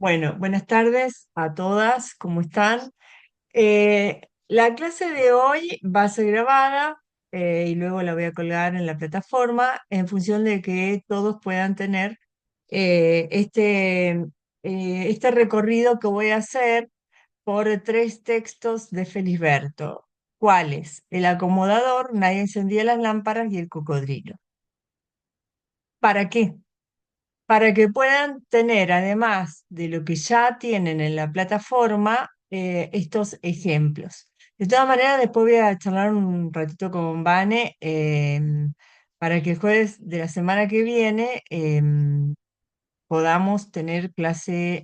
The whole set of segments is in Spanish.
Bueno, buenas tardes a todas, ¿cómo están? La clase de hoy va a ser grabada y luego la voy a colgar en la plataforma en función de que todos puedan tener eh, este, este recorrido que voy a hacer por tres textos de Felisberto. ¿Cuáles? El acomodador, Nadie encendía las lámparas y el cocodrilo. ¿Para qué? Para que puedan tener, además de lo que ya tienen en la plataforma, estos ejemplos. De todas maneras, después voy a charlar un ratito con Vane para que el jueves de la semana que viene podamos tener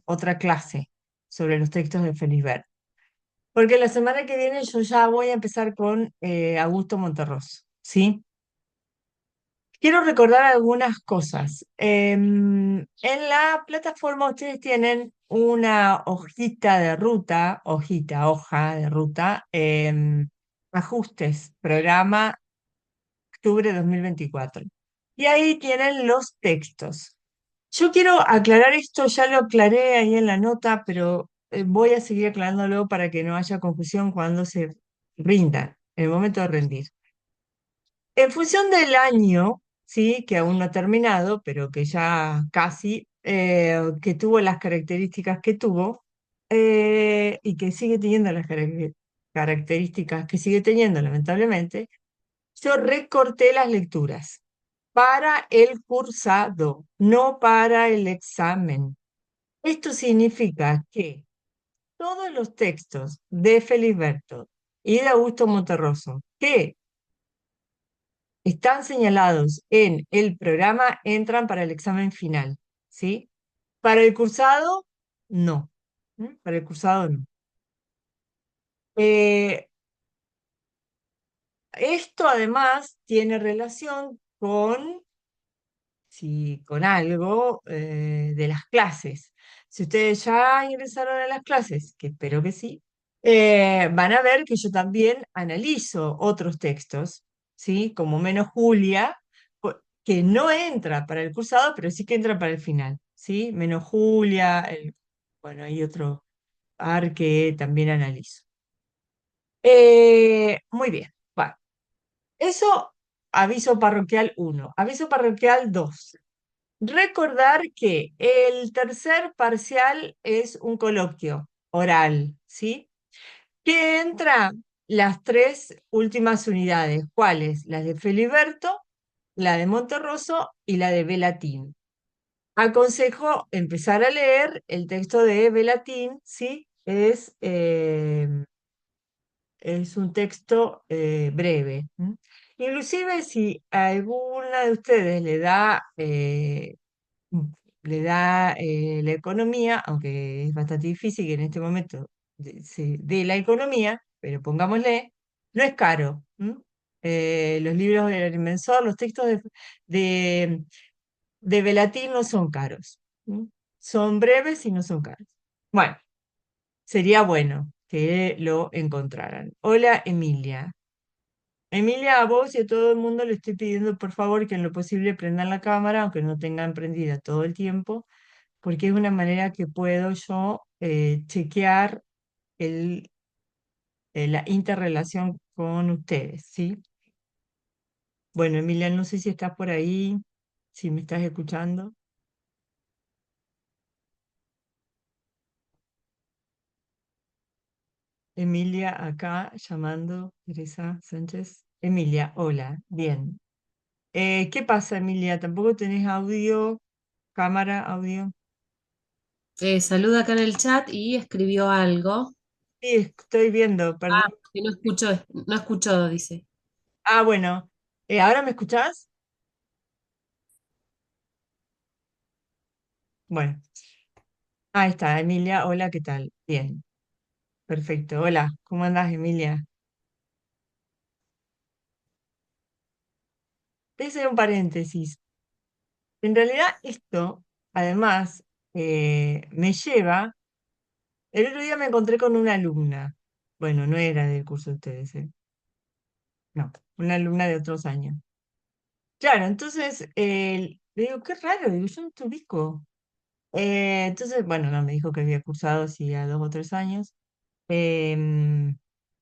otra clase sobre los textos de Felisberto. Porque la semana que viene yo ya voy a empezar con Augusto Monterroso, ¿sí? Quiero recordar algunas cosas. En la plataforma ustedes tienen una hoja de ruta, ajustes, programa octubre 2024. Y ahí tienen los textos. Yo quiero aclarar esto, ya lo aclaré ahí en la nota, pero voy a seguir aclarándolo para que no haya confusión cuando se rindan, en el momento de rendir. En función del año, sí, que aún no ha terminado, pero que ya casi, que tuvo las características que tuvo, y que sigue teniendo las características que sigue teniendo, lamentablemente, yo recorté las lecturas para el cursado, no para el examen. Esto significa que todos los textos de Feliberto y de Augusto Monterroso que están señalados en el programa, entran para el examen final, ¿sí? Para el cursado, no. Para el cursado, no. Eh, Esto además tiene relación con, con algo de las clases. Si ustedes ya ingresaron a las clases, que espero que sí, van a ver que yo también analizo otros textos, ¿sí? Como Menos Julia, que no entra para el cursado, pero sí que entra para el final, ¿sí? Menos Julia, bueno, hay otro par que también analizo. Muy bien, bueno, eso aviso parroquial uno. Aviso parroquial 2. Recordar que el tercer parcial es un coloquio oral, ¿sí? Que entra las tres últimas unidades. ¿Cuáles? Las de Feliberto, la de Monterroso y la de Velatín. Aconsejo empezar a leer el texto de Velatín, ¿sí? Es un texto breve. ¿M? Inclusive si a alguna de ustedes le da la economía, aunque es bastante difícil que en este momento se dé la economía, pero pongámosle, no es caro. Los libros del Inmensor, los textos de, de Velatín no son caros. Son breves y no son caros. Bueno, sería bueno que lo encontraran. Hola, Emilia. Emilia, a vos y a todo el mundo le estoy pidiendo por favor que en lo posible prendan la cámara, aunque no tengan prendida todo el tiempo, porque es una manera que puedo yo chequear el, la interrelación con ustedes, ¿sí? Bueno, Emilia, no sé si estás por ahí, si me estás escuchando. Emilia, acá llamando, Teresa Sánchez. Emilia, hola, bien. ¿Qué pasa, Emilia? ¿Tampoco tenés audio, cámara, audio? Saluda acá en el chat y escribió algo. Sí, estoy viendo, perdón. Que no escuchó, no escuchó, dice. Ah, bueno. ¿Ahora me escuchás? Bueno, ahí está, Emilia. Hola, ¿qué tal? Bien, perfecto. Hola, ¿cómo andás, Emilia? Voy a hacer un paréntesis. En realidad, esto, además, me lleva. El otro día me encontré con una alumna. Bueno, no era del curso de ustedes, ¿eh? No, una alumna de otros años. Claro, entonces le digo, qué raro, digo, yo no te ubico. Entonces, bueno, no, me dijo que había cursado hacía 2 o 3 años, em,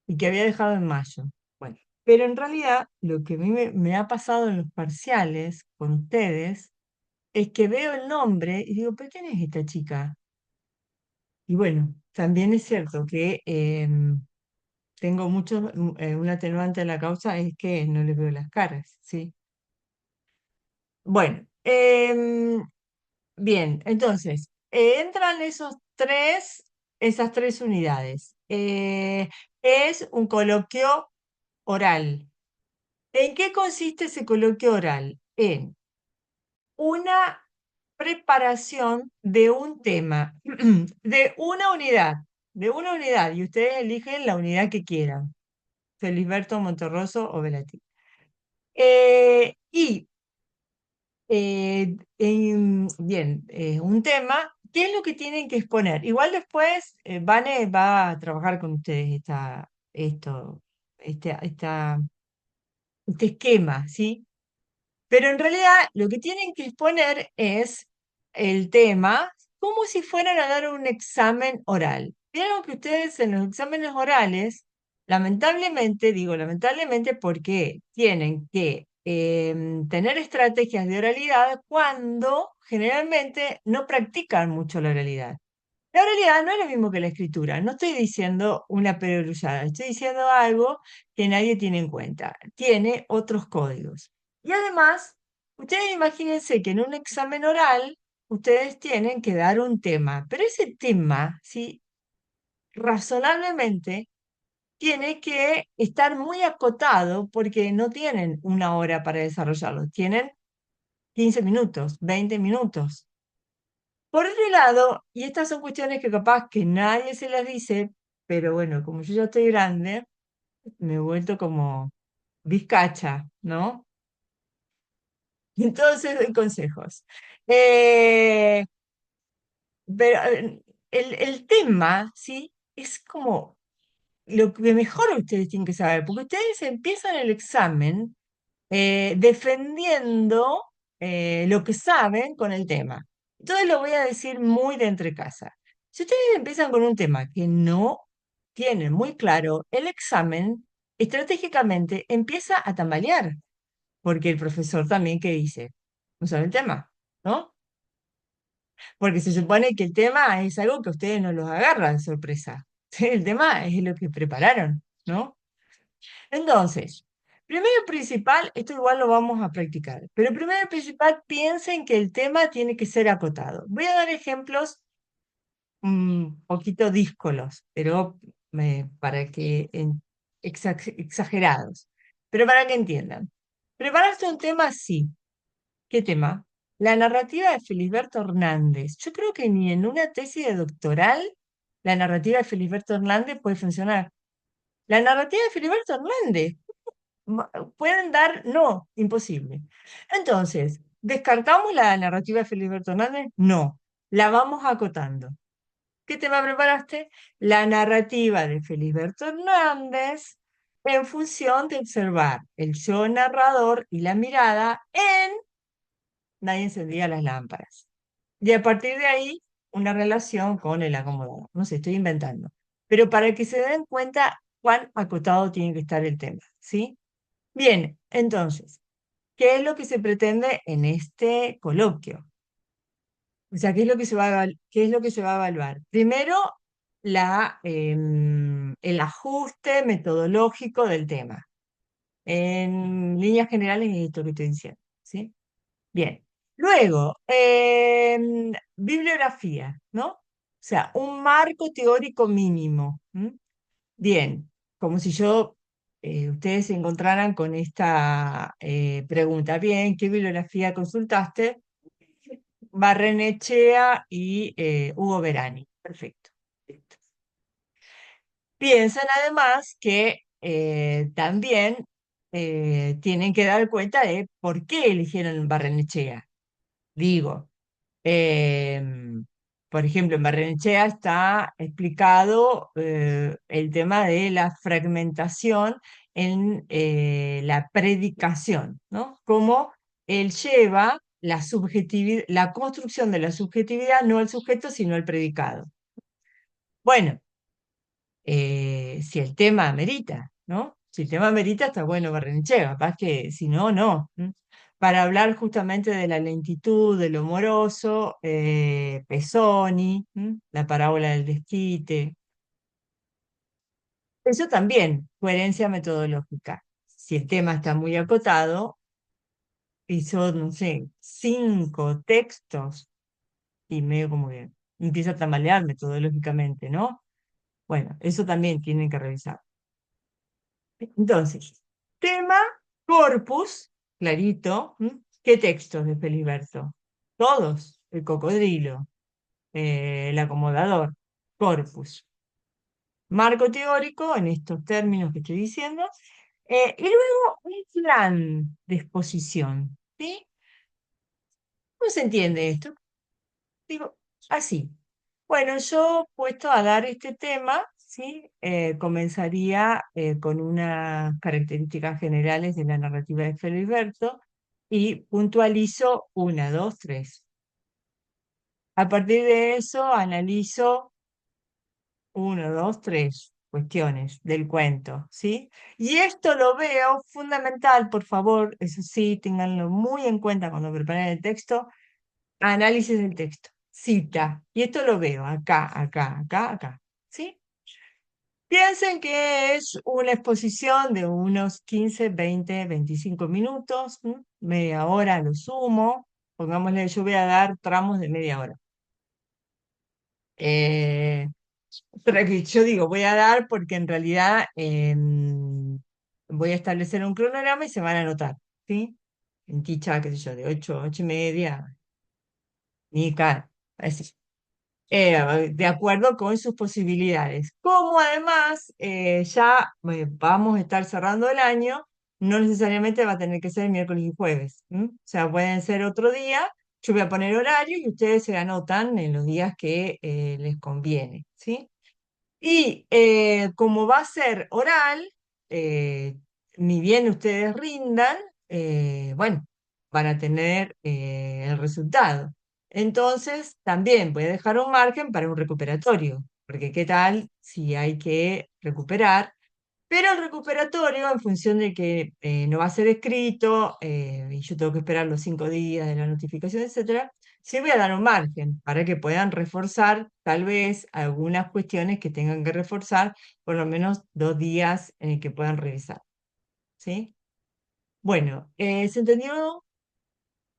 y que había dejado en mayo. Bueno, pero en realidad lo que a mí me ha pasado en los parciales con ustedes es que veo el nombre y digo, ¿pero quién es esta chica? Y bueno, también es cierto que tengo mucho, un atenuante en la causa es que no les veo las caras, ¿sí? Bueno, bien, entonces, entran esas tres unidades. Es un coloquio oral. ¿En qué consiste ese coloquio oral? En una preparación de un tema, de una unidad, y ustedes eligen la unidad que quieran, Felisberto, Monterroso o Velati. Y bien, un tema, ¿qué es lo que tienen que exponer? Igual después, Vane va a trabajar con ustedes este, esta, este esquema, ¿sí? Pero en realidad lo que tienen que exponer es el tema como si fueran a dar un examen oral. Vieron que ustedes en los exámenes orales, lamentablemente, digo lamentablemente porque tienen que tener estrategias de oralidad cuando generalmente no practican mucho la oralidad. La oralidad no es lo mismo que la escritura. No estoy diciendo una perogrullada, estoy diciendo algo que nadie tiene en cuenta. Tiene otros códigos. Y además, ustedes imagínense que en un examen oral ustedes tienen que dar un tema, pero ese tema, sí, razonablemente, tiene que estar muy acotado porque no tienen una hora para desarrollarlo, tienen 15 minutos, 20 minutos. Por otro lado, y estas son cuestiones que capaz que nadie se las dice, pero bueno, como yo ya estoy grande, me he vuelto como bizcacha, ¿no? Entonces doy consejos. Eh, pero el tema, ¿sí? Es como lo que mejor ustedes tienen que saber, porque ustedes empiezan el examen defendiendo lo que saben con el tema. Entonces lo voy a decir muy de entre casa. Si ustedes empiezan con un tema que no tienen muy claro, el examen estratégicamente empieza a tambalear, porque el profesor también, ¿qué dice? No sabe el tema, ¿no? Porque se supone que el tema es algo que a ustedes no los agarra de sorpresa. El tema es lo que prepararon, ¿no? Entonces, primero y principal, esto igual lo vamos a practicar, pero primero y principal, piensen que el tema tiene que ser acotado. Voy a dar ejemplos un poquito díscolos, pero para que exagerados, pero para que entiendan. Preparaste un tema, sí. ¿Qué tema? La narrativa de Felisberto Hernández. Yo creo que ni en una tesis de doctoral la narrativa de Felisberto Hernández puede funcionar. La narrativa de Filiberto Hernández pueden dar, no, imposible. Entonces, ¿descartamos la narrativa de Filiberto Hernández? No, la vamos acotando. ¿Qué tema preparaste? La narrativa de Filiberto Hernández en función de observar el yo narrador y la mirada en Nadie encendía las lámparas. Y a partir de ahí, una relación con el acomodador. No sé, estoy inventando. Pero para que se den cuenta cuán acotado tiene que estar el tema, ¿sí? Bien, entonces, ¿qué es lo que se pretende en este coloquio? O sea, ¿qué es lo que se va a, qué es lo que se va a evaluar? Primero, el ajuste metodológico del tema. En líneas generales es esto que estoy diciendo, ¿sí? Bien. Luego, bibliografía, ¿no? O sea, un marco teórico mínimo. ¿M? Bien, como si ustedes se encontraran con esta pregunta. Bien, ¿qué bibliografía consultaste? Barrenechea y Hugo Verani. Perfecto. Listo. Piensan además que también tienen que dar cuenta de por qué eligieron Barrenechea. Digo, por ejemplo, en Barrenechea está explicado el tema de la fragmentación en la predicación, ¿no? Cómo él lleva la subjetividad, la construcción de la subjetividad, no el sujeto, sino el predicado. Bueno, si el tema amerita, ¿no? Si el tema amerita, está bueno Barrenechea, capaz que si no, no. ¿M? Para hablar justamente de la lentitud, de lo moroso, Pesoni, la parábola del desquite. Eso también, coherencia metodológica. Si el tema está muy acotado y son, no sé, 5 textos, y medio como que empieza a tambalear metodológicamente, ¿no? Bueno, eso también tienen que revisar. Entonces, tema, corpus, clarito. ¿Qué textos de Feliberto? Todos. El cocodrilo, el acomodador, corpus. Marco teórico, en estos términos que estoy diciendo, y luego un plan de exposición. ¿Sí? ¿Cómo se entiende esto? Digo, así. Bueno, yo puesto a dar este tema, ¿sí? Comenzaría con unas características generales de la narrativa de Feliberto y puntualizo una, dos, tres. A partir de eso analizo uno, dos, tres cuestiones del cuento, ¿sí? Y esto lo veo fundamental, por favor, eso sí, ténganlo muy en cuenta cuando preparen el texto. Análisis del texto, cita. Y esto lo veo acá, acá, acá, acá. ¿Sí? Piensen que es una exposición de unos 15, 20, 25 minutos, media hora a lo sumo. Pongámosle, yo voy a dar tramos de media hora. Eh, pero que yo digo, voy a dar porque en realidad voy a establecer un cronograma y se van a anotar. ¿Sí? En ticha, qué sé yo, de 8, 8:30, ni cada. De acuerdo con sus posibilidades. Como además ya vamos a estar cerrando el año, no necesariamente va a tener que ser miércoles y jueves. O sea, pueden ser otro día. Yo voy a poner horario y ustedes se anotan en los días que les conviene, ¿sí? Y como va a ser oral, eh, ni bien ustedes rindan, bueno, van a tener el resultado. Entonces, también voy a dejar un margen para un recuperatorio, porque qué tal si hay que recuperar, pero el recuperatorio, en función de que no va a ser escrito, y yo tengo que esperar los 5 días de la notificación, etcétera, sí voy a dar un margen para que puedan reforzar tal vez algunas cuestiones que tengan que reforzar, por lo menos 2 días en el que puedan revisar. ¿Sí? Bueno, ¿se entendió?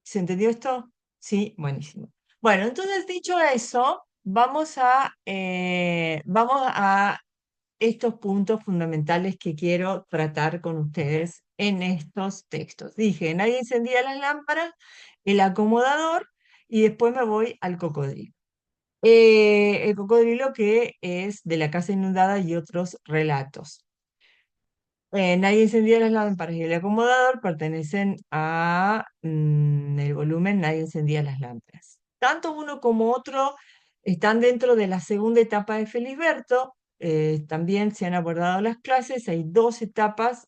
¿Se entendió esto? Sí, buenísimo. Bueno, entonces dicho eso, vamos a estos puntos fundamentales que quiero tratar con ustedes en estos textos. Dije, nadie encendía las lámparas, el acomodador, y después me voy al cocodrilo. El cocodrilo que es de la casa inundada y otros relatos. Nadie encendía las lámparas y el acomodador pertenecen a el volumen Nadie encendía las lámparas. Tanto uno como otro están dentro de la segunda etapa de Felisberto. También se han abordado las clases. Hay dos etapas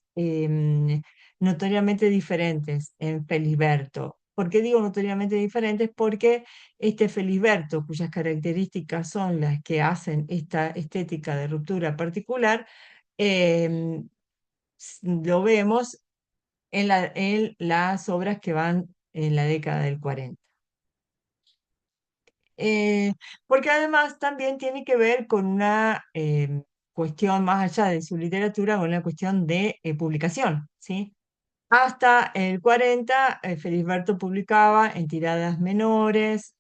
notoriamente diferentes en Felisberto. ¿Por qué digo notoriamente diferentes? Porque este Felisberto, cuyas características son las que hacen esta estética de ruptura particular, em, lo vemos en las obras que van en la década del 40. Eh, Porque además también tiene que ver con una cuestión más allá de su literatura, con una cuestión de publicación, ¿sí? Hasta el 40, Felisberto publicaba en tiradas menores.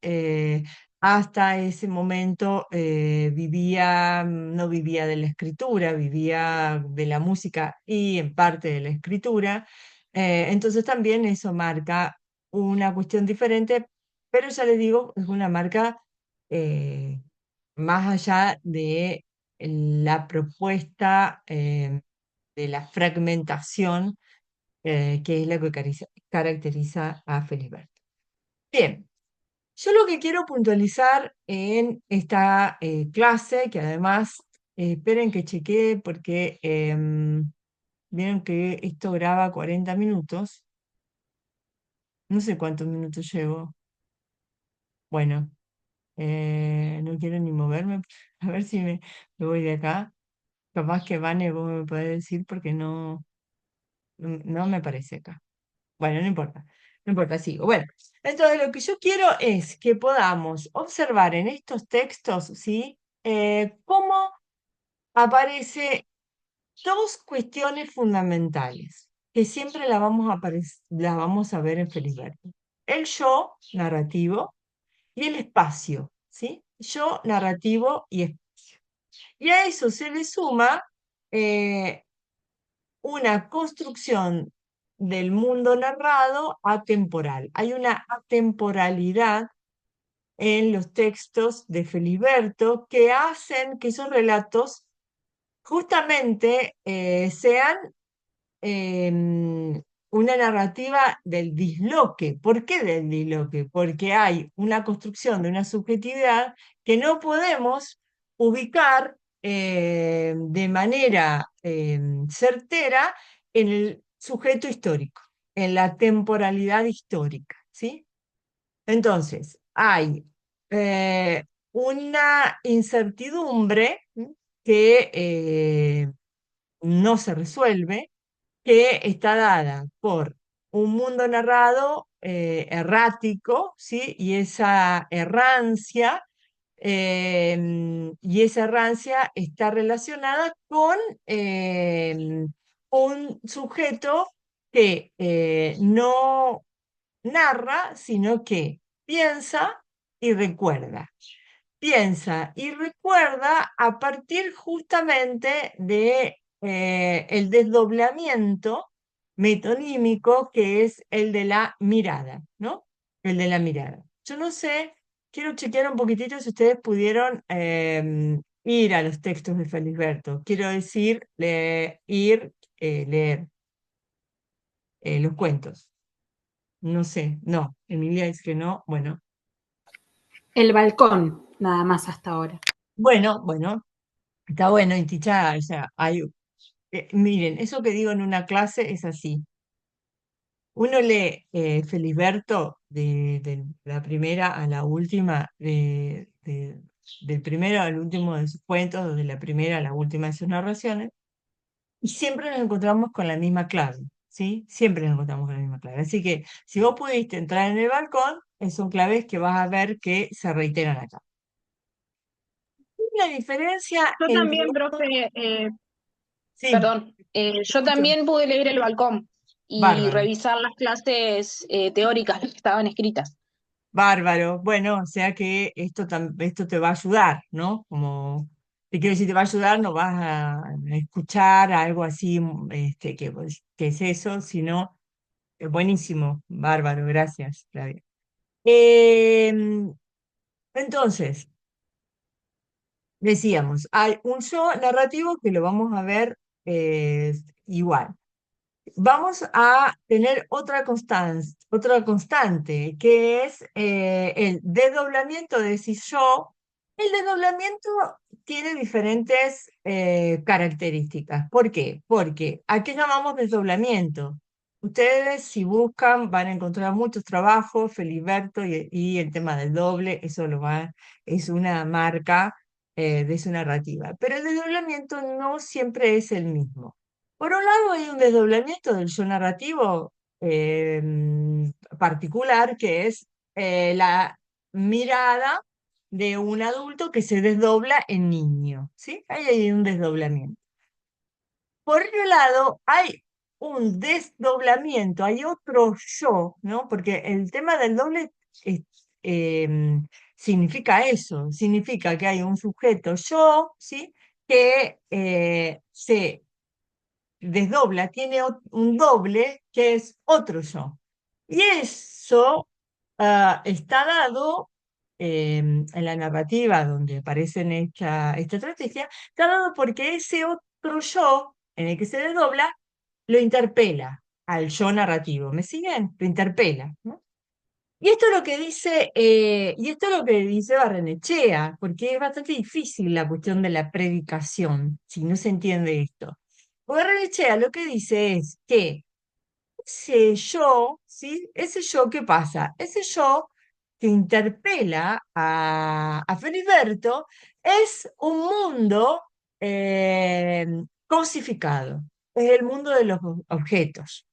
Hasta ese momento no vivía de la escritura, vivía de la música y en parte de la escritura. Entonces también eso marca una cuestión diferente, pero ya les digo, es una marca eh, más allá de la propuesta de la fragmentación, que es lo que caracteriza a Feliberto. Bien, yo lo que quiero puntualizar en esta clase, que además, esperen que chequee porque vieron que esto graba 40 minutos. No sé cuántos minutos llevo. Bueno, no quiero ni moverme. A ver si me voy de acá. Capaz que Vane vos me podés decir porque no me parece acá. Bueno, no importa. No importa, sigo. Bueno, entonces lo que yo quiero es que podamos observar en estos textos, ¿sí? Cómo aparece dos cuestiones fundamentales que siempre las vamos a ver en Feliberto. El yo narrativo y el espacio, ¿sí? Yo narrativo y espacio. Y a eso se le suma eh, una construcción del mundo narrado atemporal. Hay una atemporalidad en los textos de Feliberto que hacen que esos relatos justamente sean una narrativa del disloque. ¿Por qué del disloque? Porque hay una construcción de una subjetividad que no podemos ubicar de manera certera en el sujeto histórico, en la temporalidad histórica, ¿sí? Entonces, hay una incertidumbre, ¿m? Que no se resuelve, que está dada por un mundo narrado errático, ¿sí? Y esa errancia está relacionada con un sujeto que no narra, sino que piensa y recuerda. Piensa y recuerda a partir justamente de el desdoblamiento metonímico que es el de la mirada, ¿no? El de la mirada. Yo no sé, quiero chequear un poquitito si ustedes pudieron ir a los textos de Felisberto. Quiero decir, leer los cuentos. No sé, no. Emilia dice que no. Bueno, El balcón, nada más hasta ahora. bueno, está bueno, y Ticha, o sea, miren, eso que digo en una clase es así. Uno lee Feliberto de la primera a la última, del primero al último de sus cuentos, o de la primera a la última de sus narraciones, y siempre nos encontramos con la misma clave, ¿sí? Siempre nos encontramos con la misma clave. Así que si vos pudiste entrar en el balcón, son claves que vas a ver que se reiteran acá. La diferencia Yo entre... también, profe, Sí, perdón, yo escucho. también pude leer El Balcón y Bárbaro. revisar las clases teóricas que estaban escritas. Bárbaro. Bueno, o sea que esto te va a ayudar, ¿no? Como te quiero decir, te va a ayudar, no vas a escuchar algo así, que es eso, sino, buenísimo, bárbaro, gracias, Flavia. Em, entonces, decíamos, hay un yo narrativo que lo vamos a ver eh, igual. Vamos a tener otra constante, que es el desdoblamiento de decir yo. El desdoblamiento tiene diferentes características. ¿Por qué? Porque ¿a qué llamamos desdoblamiento? Ustedes, si buscan, van a encontrar muchos trabajos, Feliberto y el tema del doble, es una marca de su narrativa. Pero el desdoblamiento no siempre es el mismo. Por un lado, hay un desdoblamiento del yo narrativo eh, particular, que es la mirada de un adulto que se desdobla en niño, ¿sí? Ahí hay un desdoblamiento. Por otro lado, hay un desdoblamiento, hay otro yo, ¿no? Porque el tema del doble es- em, significa eso, significa que hay un sujeto yo, ¿sí? Que se desdobla, tiene un doble que es otro yo. Y eso está dado en la narrativa donde aparece en esta estrategia, está dado porque ese otro yo en el que se desdobla lo interpela al yo narrativo. ¿Me siguen? Lo interpela, ¿no? Y esto es lo que dice, Barrenechea, porque es bastante difícil la cuestión de la predicación, si no se entiende esto. Barrenechea lo que dice es que ese yo, ¿sí? Ese yo, ¿qué pasa? Ese yo que interpela a Feliberto es un mundo cosificado, es el mundo de los objetos.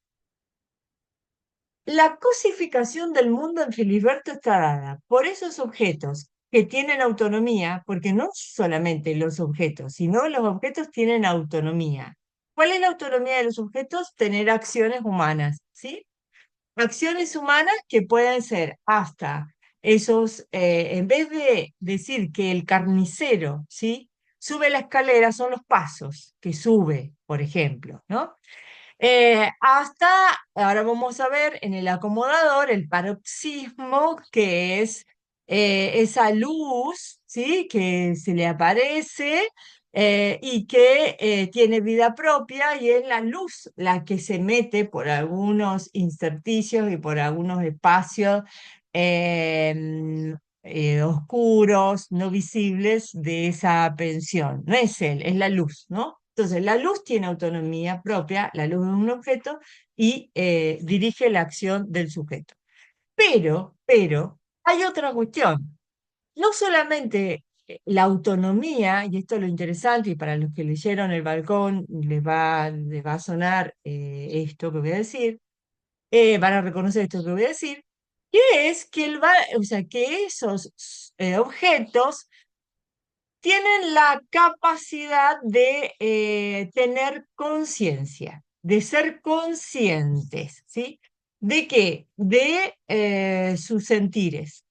La cosificación del mundo en Filiberto está dada por esos objetos que tienen autonomía, porque no solamente los objetos, sino los objetos tienen autonomía. ¿Cuál es la autonomía de los objetos? Tener acciones humanas, ¿sí? Acciones humanas que pueden ser hasta esos, en vez de decir que el carnicero, ¿sí? Sube la escalera, son los pasos que sube, por ejemplo, ¿no? Hasta, ahora vamos a ver en el acomodador el paroxismo, que es esa luz, ¿sí? Que se le aparece y que tiene vida propia y es la luz la que se mete por algunos intersticios y por algunos espacios oscuros, no visibles de esa pensión. No es él, es la luz, ¿no? Entonces, la luz tiene autonomía propia, la luz es un objeto y dirige la acción del sujeto. Pero, hay otra cuestión. No solamente la autonomía, y esto es lo interesante, y para los que leyeron El Balcón les va a sonar esto que voy a decir, van a reconocer esto que voy a decir, que es que, o sea, que esos objetos tienen la capacidad de tener conciencia, de ser conscientes, ¿sí? ¿De qué? De sus sentires.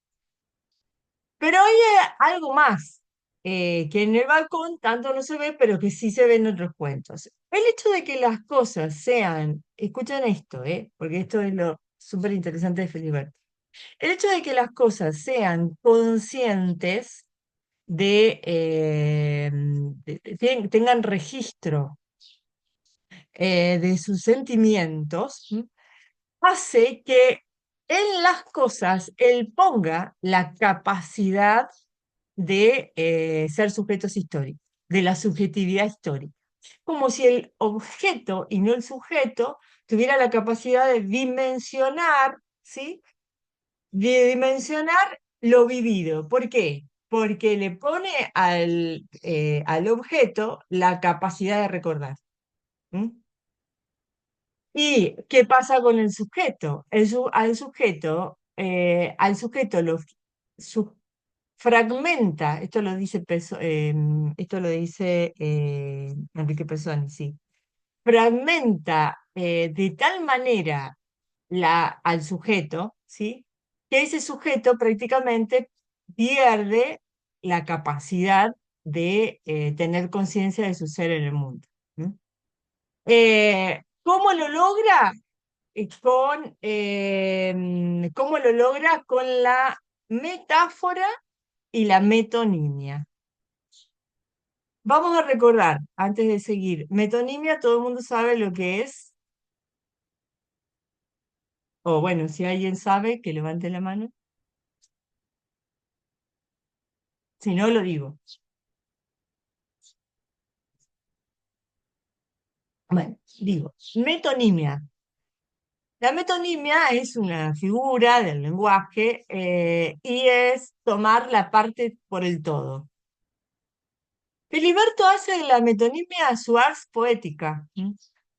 Pero hay algo más, que en el balcón tanto no se ve, pero que sí se ve en otros cuentos. El hecho de que las cosas sean, escuchen esto, porque esto es lo súper interesante de Feliberto. El hecho de que las cosas sean conscientes tengan registro de sus sentimientos, ¿m? Hace que en las cosas él ponga la capacidad de ser sujetos históricos, de la subjetividad histórica. Como si el objeto y no el sujeto tuviera la capacidad de dimensionar, ¿sí? De dimensionar lo vivido. ¿Por qué? Porque le pone al objeto la capacidad de recordar. ¿M? ¿Y qué pasa con el sujeto? Al sujeto fragmenta, esto lo dice Enrique Pessoa, sí, fragmenta de tal manera al sujeto, ¿sí? Que ese sujeto prácticamente pierde la capacidad de tener conciencia de su ser en el mundo. ¿M? ¿Cómo lo logra? ¿Cómo lo logra? Con la metáfora y la metonimia. Vamos a recordar, antes de seguir, metonimia, todo el mundo sabe lo que es, o bueno, si alguien sabe, que levante la mano, si no, lo digo. Bueno, digo, metonimia. La metonimia es una figura del lenguaje y es tomar la parte por el todo. Filiberto hace de la metonimia su ars poética,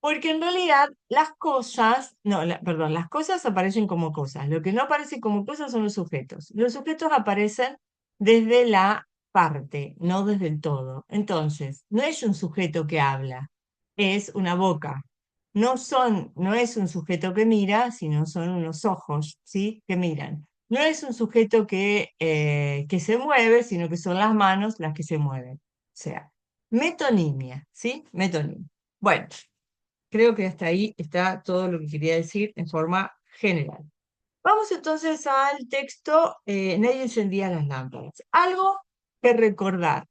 porque en realidad las cosas, no, perdón, las cosas aparecen como cosas, lo que no aparece como cosas son los sujetos. Los sujetos aparecen desde la parte, no desde el todo. Entonces, no es un sujeto que habla, es una boca. No es un sujeto que mira, sino son unos ojos, ¿sí? Que miran. No es un sujeto que se mueve, sino que son las manos las que se mueven. O sea, metonimia, ¿sí? Metonimia. Bueno, creo que hasta ahí está todo lo que quería decir en forma general. Vamos entonces al texto, Nadie encendía las lámparas. Algo que recordar,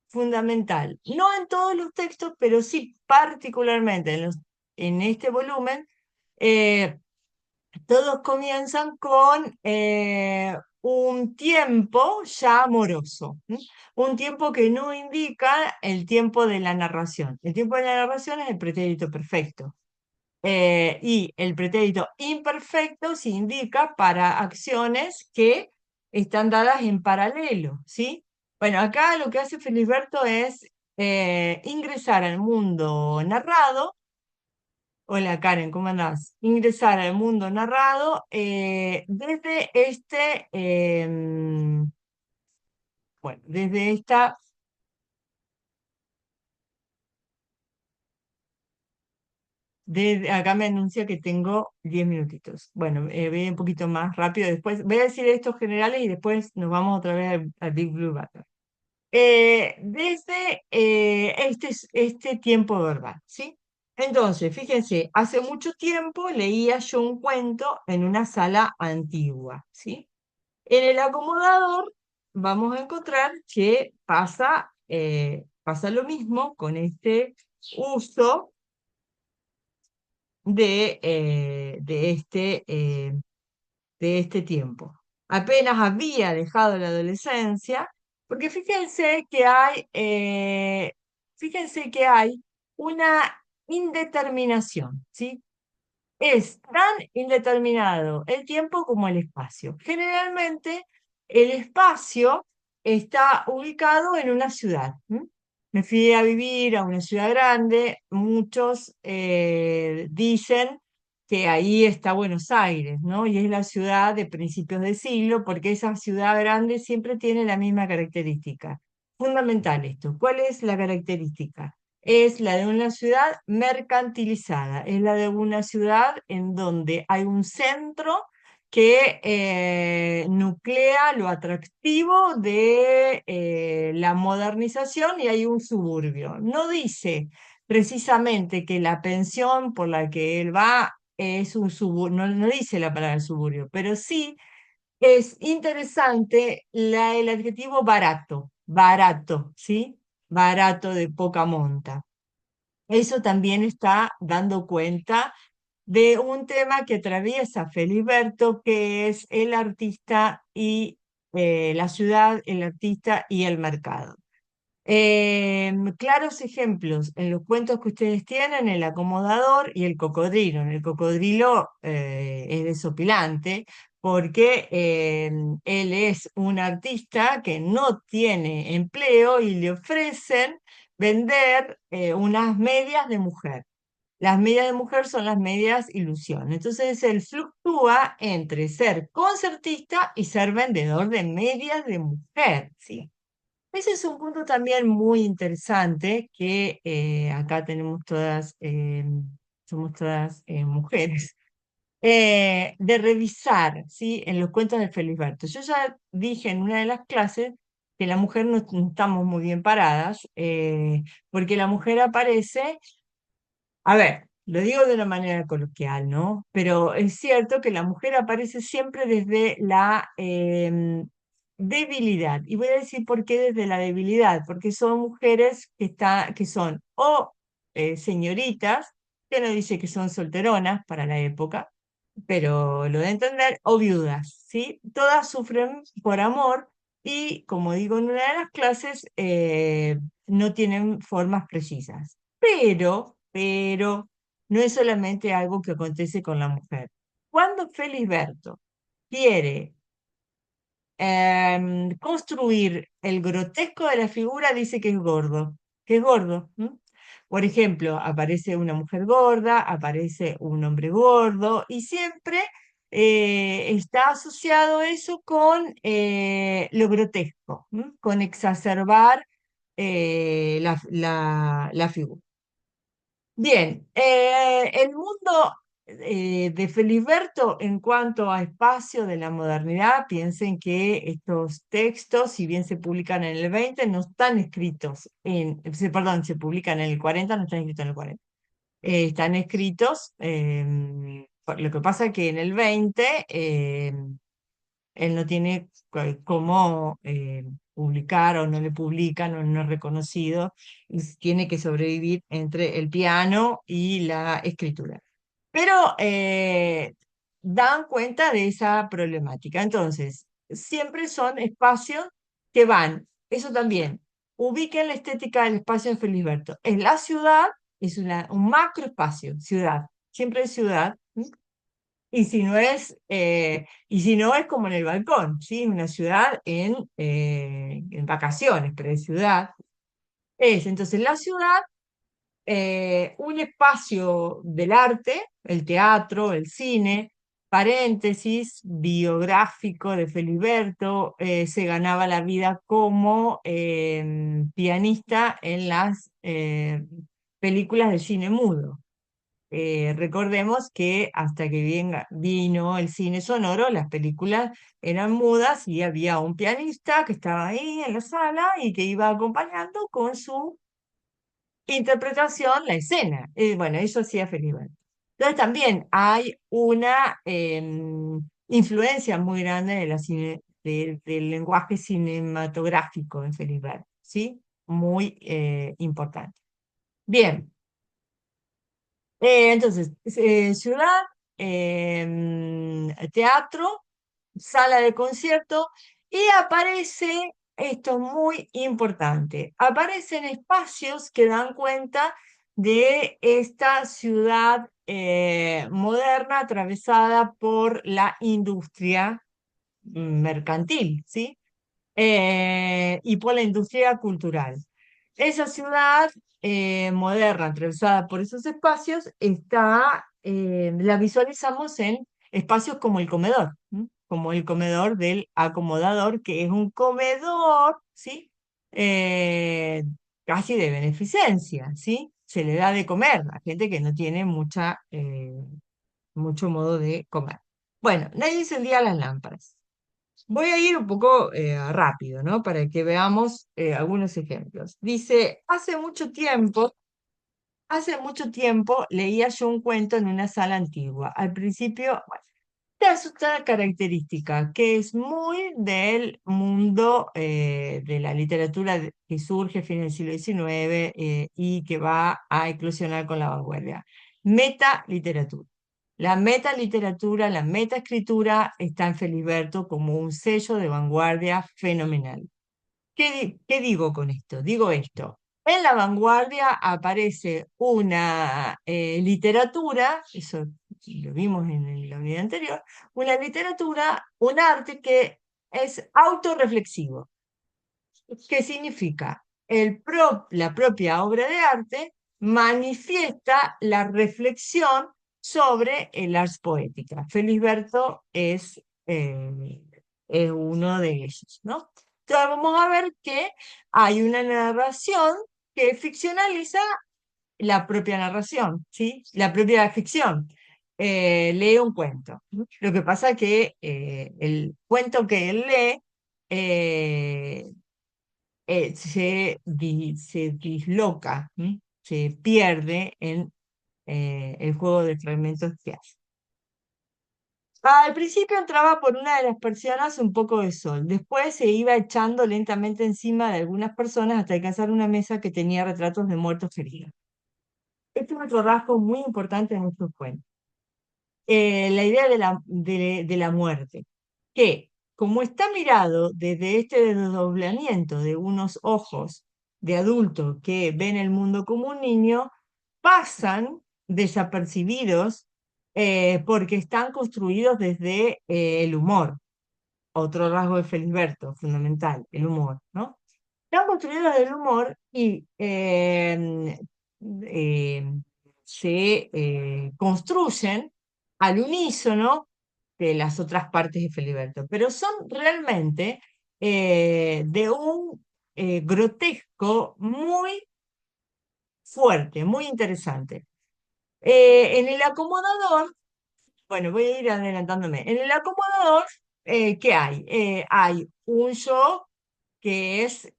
fundamental. No en todos los textos, pero sí particularmente en este volumen, eh, todos comienzan con un tiempo ya amoroso, un tiempo que no indica el tiempo de la narración. El tiempo de la narración es el pretérito perfecto. Y el pretérito imperfecto se indica para acciones que están dadas en paralelo, ¿sí? Bueno, acá lo que hace Felisberto es ingresar al mundo narrado. Hola Karen, ¿cómo andás? Ingresar al mundo narrado desde bueno, desde esta, acá me anuncia que tengo 10 minutitos. Bueno, voy un poquito más rápido después. Voy a decir estos generales y después nos vamos otra vez al Big Blue Button. Desde este tiempo verbal, ¿sí? Entonces, fíjense, hace mucho tiempo leía yo un cuento en una sala antigua, ¿sí? En el acomodador vamos a encontrar que pasa lo mismo con este uso de este tiempo. Apenas había dejado la adolescencia, porque fíjense que hay una indeterminación, ¿sí? Es tan indeterminado el tiempo como el espacio. Generalmente el espacio está ubicado en una ciudad. ¿M? Me fui a vivir a una ciudad grande, muchos dicen que ahí está Buenos Aires, ¿no? Y es la ciudad de principios de siglo, porque esa ciudad grande siempre tiene la misma característica. Fundamental esto. ¿Cuál es la característica? Es la de una ciudad mercantilizada, es la de una ciudad en donde hay un centro que nuclea lo atractivo de la modernización y hay un suburbio. No dice precisamente que la pensión por la que él va es un suburbio, no dice la palabra suburbio, pero sí es interesante el adjetivo barato, ¿sí? Barato de poca monta. Eso también está dando cuenta de un tema que atraviesa Feliberto, que es el artista y la ciudad, el artista y el mercado. Claros ejemplos en los cuentos que ustedes tienen, el acomodador y el cocodrilo. En el cocodrilo es desopilante porque él es un artista que no tiene empleo y le ofrecen vender unas medias de mujer. Las medias de mujer son las medias ilusión. Entonces él fluctúa entre ser concertista y ser vendedor de medias de mujer, ¿sí? Ese es un punto también muy interesante que acá somos todas mujeres, de revisar, ¿sí? En los cuentos de Felisberto. Yo ya dije en una de las clases que la mujer no estamos muy bien paradas, porque la mujer aparece, a ver, lo digo de una manera coloquial, ¿no? Pero es cierto que la mujer aparece siempre desde la debilidad. Y voy a decir por qué desde la debilidad, porque son mujeres que son o señoritas, que no dice que son solteronas para la época, pero lo de entender, o viudas, ¿sí? Todas sufren por amor y, como digo en una de las clases, no tienen formas precisas. Pero, no es solamente algo que acontece con la mujer. Cuando Felisberto quiere construir el grotesco de la figura, dice que es gordo. ¿M? Por ejemplo, aparece una mujer gorda, aparece un hombre gordo, y siempre está asociado eso con lo grotesco, ¿m? Con exacerbar la figura. Bien, el mundo de Feliberto en cuanto a espacio de la modernidad, piensen que estos textos, si bien se publican en el 20, no están escritos perdón, se publican en el 40, no están escritos en el 40. Están escritos, lo que pasa es que en el 20 él no tiene cómo publicar o no le publican o no es reconocido, y tiene que sobrevivir entre el piano y la escritura. Pero dan cuenta de esa problemática. Entonces, siempre son espacios que van, eso también, ubiquen la estética del espacio de Felisberto. En la ciudad es un macroespacio, ciudad. siempre es ciudad, ¿sí? Y si no es como en el balcón, ¿sí? Una ciudad en vacaciones, pero es ciudad. Entonces la ciudad, un espacio del arte, el teatro, el cine, paréntesis, biográfico de Feliberto, se ganaba la vida como pianista en las películas de cine mudo. Recordemos que hasta que vino el cine sonoro, las películas eran mudas y había un pianista que estaba ahí en la sala y que iba acompañando con su interpretación la escena. Bueno, eso hacía Feliberto. Entonces también hay una influencia muy grande del lenguaje cinematográfico en Feliberto, ¿sí? Muy importante. Bien. Entonces, ciudad, teatro, sala de concierto, y aparece, esto es muy importante, aparecen espacios que dan cuenta de esta ciudad moderna atravesada por la industria mercantil, ¿sí? Y por la industria cultural. Esa ciudad moderna, atravesada por esos espacios, la visualizamos en espacios como el comedor, ¿m? Como el comedor del acomodador, que es un comedor, ¿sí? Eh, Casi de beneficencia, ¿sí? Se le da de comer a gente que no tiene mucho modo de comer. Bueno, nadie encendía las lámparas. Voy a ir un poco rápido, ¿no? Para que veamos algunos ejemplos. Dice, hace mucho tiempo leía yo un cuento en una sala antigua. Al principio, bueno, es una característica que es muy del mundo de la literatura que surge a fines del siglo XIX y que va a eclosionar con la vanguardia. Metaliteratura. La metaliteratura, la metaescritura está en Feliberto como un sello de vanguardia fenomenal. ¿Qué digo con esto? Digo esto. En la vanguardia aparece una literatura, eso lo vimos en la unidad anterior, una literatura, un arte que es autorreflexivo. ¿Qué significa? La propia obra de arte manifiesta la reflexión sobre el ars poética. Felisberto es uno de ellos, ¿no? Entonces vamos a ver que hay una narración que ficcionaliza la propia narración, ¿sí? La propia ficción. Lee un cuento. Lo que pasa es que el cuento que él lee eh, se disloca, ¿m? Se pierde en el juego de fragmentos que hace. Al principio entraba por una de las persianas un poco de sol, después se iba echando lentamente encima de algunas personas hasta alcanzar una mesa que tenía retratos de muertos heridos. Este es otro rasgo muy importante en nuestro cuento. La idea de la muerte, que como está mirado desde este desdoblamiento de unos ojos de adulto que ven el mundo como un niño, pasan desapercibidos porque están construidos desde el humor. Otro rasgo de Felisberto, fundamental, el humor, ¿no? Están construidos desde el humor y eh, se construyen al unísono de las otras partes de Feliberto, pero son realmente de un grotesco muy fuerte, muy interesante. En el acomodador, bueno, voy a ir adelantándome. En el acomodador, ¿qué hay? Hay un yo que es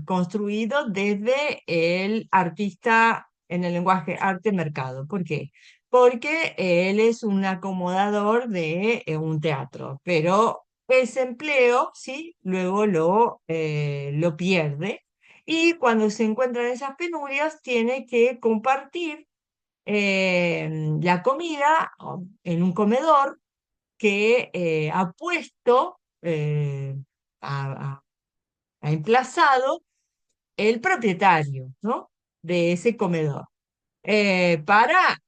construido desde el artista en el lenguaje arte-mercado. ¿Por qué? Porque él es un acomodador de un teatro, pero ese empleo, ¿sí? Luego lo pierde y cuando se encuentran esas penurias tiene que compartir la comida en un comedor que ha puesto, ha emplazado el propietario, ¿no? De ese comedor, para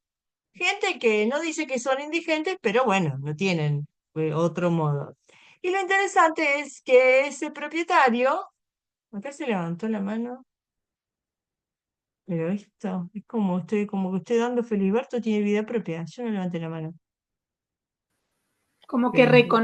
Gente que no dice que son indigentes, pero bueno, no tienen otro modo. Y lo interesante es que ese propietario, acá se levantó la mano, pero esto es como que estoy dando Feliberto tiene vida propia. Yo no levanté la mano. Como que Pero- reconoce